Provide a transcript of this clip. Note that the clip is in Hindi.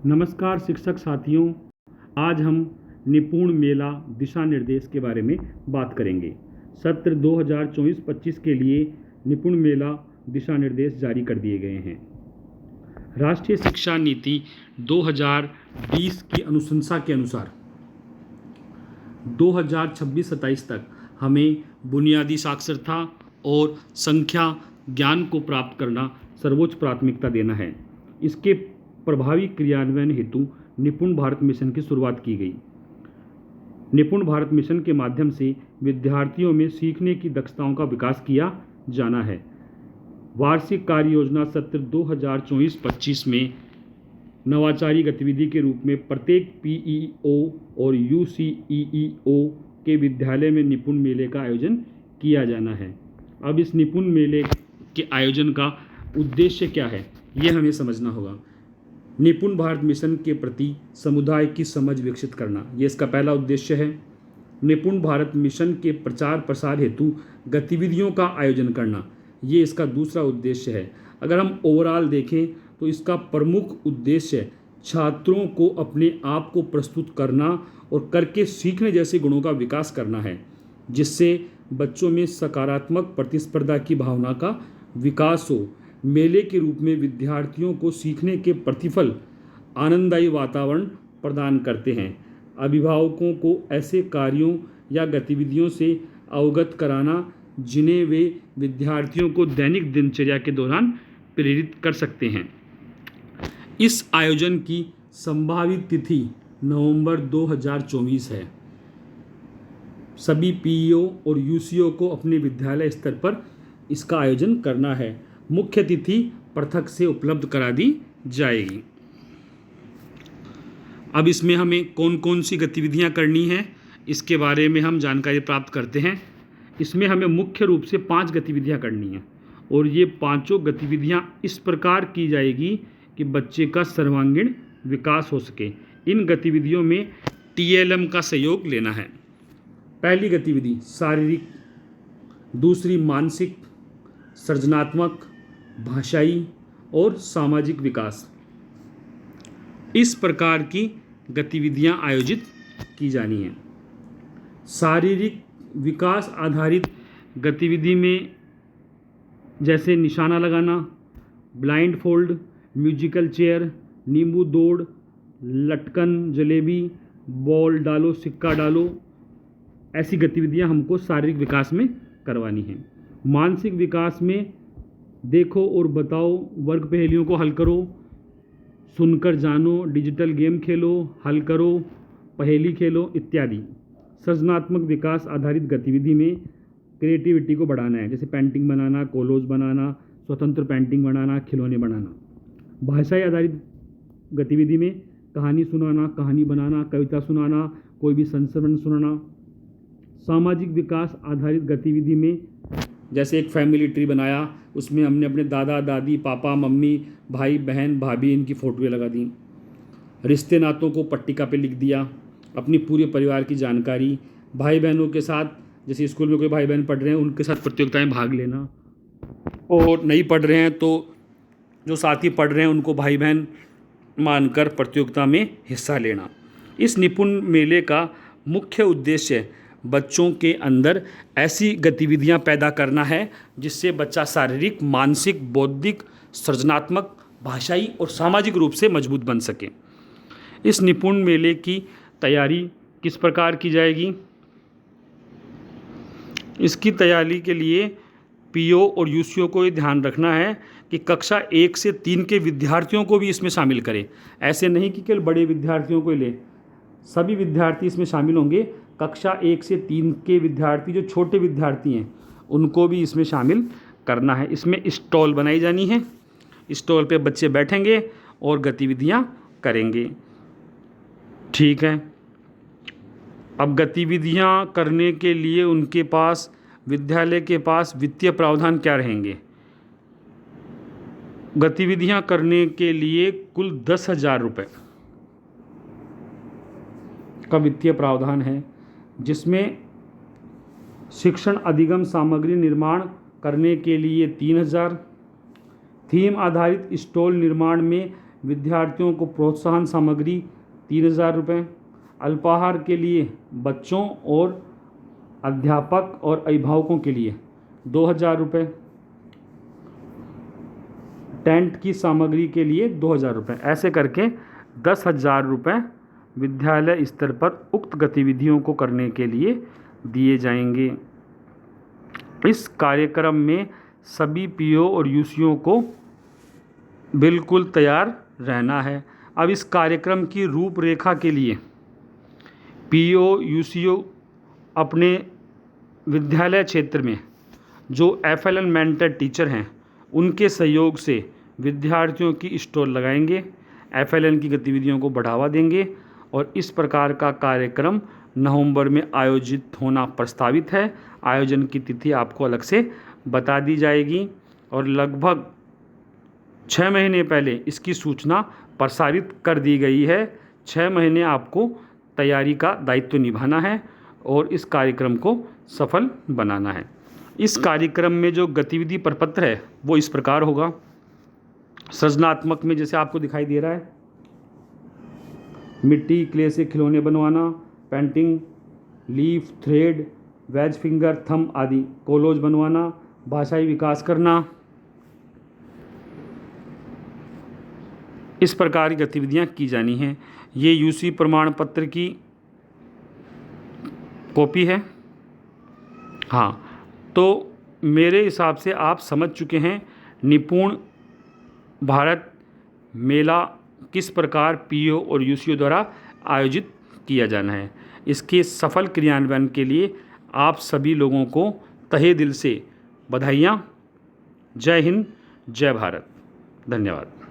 नमस्कार शिक्षक साथियों। आज हम निपुण मेला दिशा निर्देश के बारे में बात करेंगे। सत्र 2024-25 के लिए निपुण मेला दिशा निर्देश जारी कर दिए गए हैं। राष्ट्रीय शिक्षा नीति 2020 की अनुशंसा के अनुसार 2026-27 तक हमें बुनियादी साक्षरता और संख्या ज्ञान को प्राप्त करना सर्वोच्च प्राथमिकता देना है। इसके प्रभावी क्रियान्वयन हेतु निपुण भारत मिशन की शुरुआत की गई। निपुण भारत मिशन के माध्यम से विद्यार्थियों में सीखने की दक्षताओं का विकास किया जाना है। वार्षिक कार्य योजना सत्र 2024-25 में नवाचारी गतिविधि के रूप में प्रत्येक पीईओ और यूसीईओ के विद्यालय में निपुण मेले का आयोजन किया जाना है। अब इस निपुण मेले के आयोजन का उद्देश्य क्या है, यह हमें समझना होगा। निपुण भारत मिशन के प्रति समुदाय की समझ विकसित करना, ये इसका पहला उद्देश्य है। निपुण भारत मिशन के प्रचार प्रसार हेतु गतिविधियों का आयोजन करना, ये इसका दूसरा उद्देश्य है। अगर हम ओवरऑल देखें तो इसका प्रमुख उद्देश्य छात्रों को अपने आप को प्रस्तुत करना और करके सीखने जैसे गुणों का विकास करना है, जिससे बच्चों में सकारात्मक प्रतिस्पर्धा की भावना का विकास हो। मेले के रूप में विद्यार्थियों को सीखने के प्रतिफल आनंददायी वातावरण प्रदान करते हैं। अभिभावकों को ऐसे कार्यों या गतिविधियों से अवगत कराना जिन्हें वे विद्यार्थियों को दैनिक दिनचर्या के दौरान प्रेरित कर सकते हैं। इस आयोजन की संभावित तिथि नवंबर 2024 है। सभी पीईओ और यूसीओ को अपने विद्यालय स्तर पर इसका आयोजन करना है। मुख्य तिथि पृथक से उपलब्ध करा दी जाएगी। अब इसमें हमें कौन कौन सी गतिविधियां करनी है, इसके बारे में हम जानकारी प्राप्त करते हैं। इसमें हमें मुख्य रूप से 5 गतिविधियां करनी हैं और ये पांचों गतिविधियां इस प्रकार की जाएगी कि बच्चे का सर्वांगीण विकास हो सके। इन गतिविधियों में टीएलएम का सहयोग लेना है। पहली गतिविधि शारीरिक, दूसरी मानसिक, सृजनात्मक, भाषाई और सामाजिक विकास। इस प्रकार की गतिविधियां आयोजित की जानी हैं। शारीरिक विकास आधारित गतिविधि में जैसे निशाना लगाना, ब्लाइंड फोल्ड, म्यूजिकल चेयर, नींबू दौड़, लटकन, जलेबी, बॉल डालो, सिक्का डालो, ऐसी गतिविधियां हमको शारीरिक विकास में करवानी हैं। मानसिक विकास में देखो और बताओ, वर्ग पहेलियों को हल करो, सुनकर जानो, डिजिटल गेम खेलो, हल करो, पहेली खेलो इत्यादि। सृजनात्मक विकास आधारित गतिविधि में क्रिएटिविटी को बढ़ाना है, जैसे पेंटिंग बनाना, कोलोज बनाना, स्वतंत्र पेंटिंग बनाना, खिलौने बनाना। भाषाई आधारित गतिविधि में कहानी सुनाना, कहानी बनाना, कविता सुनाना, कोई भी संस्मरण सुनाना। सामाजिक विकास आधारित गतिविधि में जैसे एक फैमिली ट्री बनाया, उसमें हमने अपने दादा दादी, पापा मम्मी, भाई बहन, भाभी, इनकी फ़ोटोएँ लगा दी। रिश्ते नातों को पट्टिका पे लिख दिया, अपनी पूरे परिवार की जानकारी। भाई बहनों के साथ, जैसे स्कूल में कोई भाई बहन पढ़ रहे हैं उनके साथ प्रतियोगिताएं भाग लेना, और नहीं पढ़ रहे हैं तो जो साथी पढ़ रहे हैं उनको भाई बहन मानकर प्रतियोगिता में हिस्सा लेना। इस निपुण मेले का मुख्य उद्देश्य बच्चों के अंदर ऐसी गतिविधियां पैदा करना है जिससे बच्चा शारीरिक, मानसिक, बौद्धिक, सृजनात्मक, भाषाई और सामाजिक रूप से मजबूत बन सके। इस निपुण मेले की तैयारी किस प्रकार की जाएगी? इसकी तैयारी के लिए पीओ और यूसीओ को ये ध्यान रखना है कि कक्षा 1 से 3 के विद्यार्थियों को भी इसमें शामिल करें। ऐसे नहीं कि केवल बड़े विद्यार्थियों को ले, सभी विद्यार्थी इसमें शामिल होंगे। कक्षा 1 से 3 के विद्यार्थी, जो छोटे विद्यार्थी हैं, उनको भी इसमें शामिल करना है। इसमें स्टॉल बनाई जानी है, स्टॉल पे बच्चे बैठेंगे और गतिविधियां करेंगे। ठीक है। अब गतिविधियां करने के लिए उनके पास, विद्यालय के पास वित्तीय प्रावधान क्या रहेंगे? गतिविधियां करने के लिए कुल 10,000 रुपये का वित्तीय प्रावधान है, जिसमें शिक्षण अधिगम सामग्री निर्माण करने के लिए 3,000, थीम आधारित स्टॉल निर्माण में विद्यार्थियों को प्रोत्साहन सामग्री 3,000 रुपये। अल्पाहार के लिए बच्चों और अध्यापक और अभिभावकों के लिए 2,000 रुपये। टेंट की सामग्री के लिए 2,000 रुपये। ऐसे करके 10,000 रुपये विद्यालय स्तर पर उक्त गतिविधियों को करने के लिए दिए जाएंगे। इस कार्यक्रम में सभी पीओ और यूसीओ को बिल्कुल तैयार रहना है। अब इस कार्यक्रम की रूपरेखा के लिए पीओ यूसीओ अपने विद्यालय क्षेत्र में जो FLN मेंटर टीचर हैं उनके सहयोग से विद्यार्थियों की स्टॉल लगाएंगे, FLN की गतिविधियों को बढ़ावा देंगे और इस प्रकार का कार्यक्रम नवंबर में आयोजित होना प्रस्तावित है। आयोजन की तिथि आपको अलग से बता दी जाएगी और लगभग 6 महीने पहले इसकी सूचना प्रसारित कर दी गई है। 6 महीने आपको तैयारी का दायित्व निभाना है और इस कार्यक्रम को सफल बनाना है। इस कार्यक्रम में जो गतिविधि प्रपत्र है वो इस प्रकार होगा। सृजनात्मक में जैसे आपको दिखाई दे रहा है, मिट्टी क्ले से खिलौने बनवाना, painting, leaf, thread, veg finger, thumb आदि, कोलोज बनवाना, भाषाई विकास करना, इस प्रकार की गतिविधियां की जानी हैं। ये यूसी प्रमाण पत्र की कॉपी है। हाँ, तो मेरे हिसाब से आप समझ चुके हैं निपुण भारत मेला किस प्रकार पीओ और यूसीओ द्वारा आयोजित किया जाना है। इसके सफल क्रियान्वयन के लिए आप सभी लोगों को तहे दिल से बधाइयाँ। जय हिंद, जय भारत। धन्यवाद।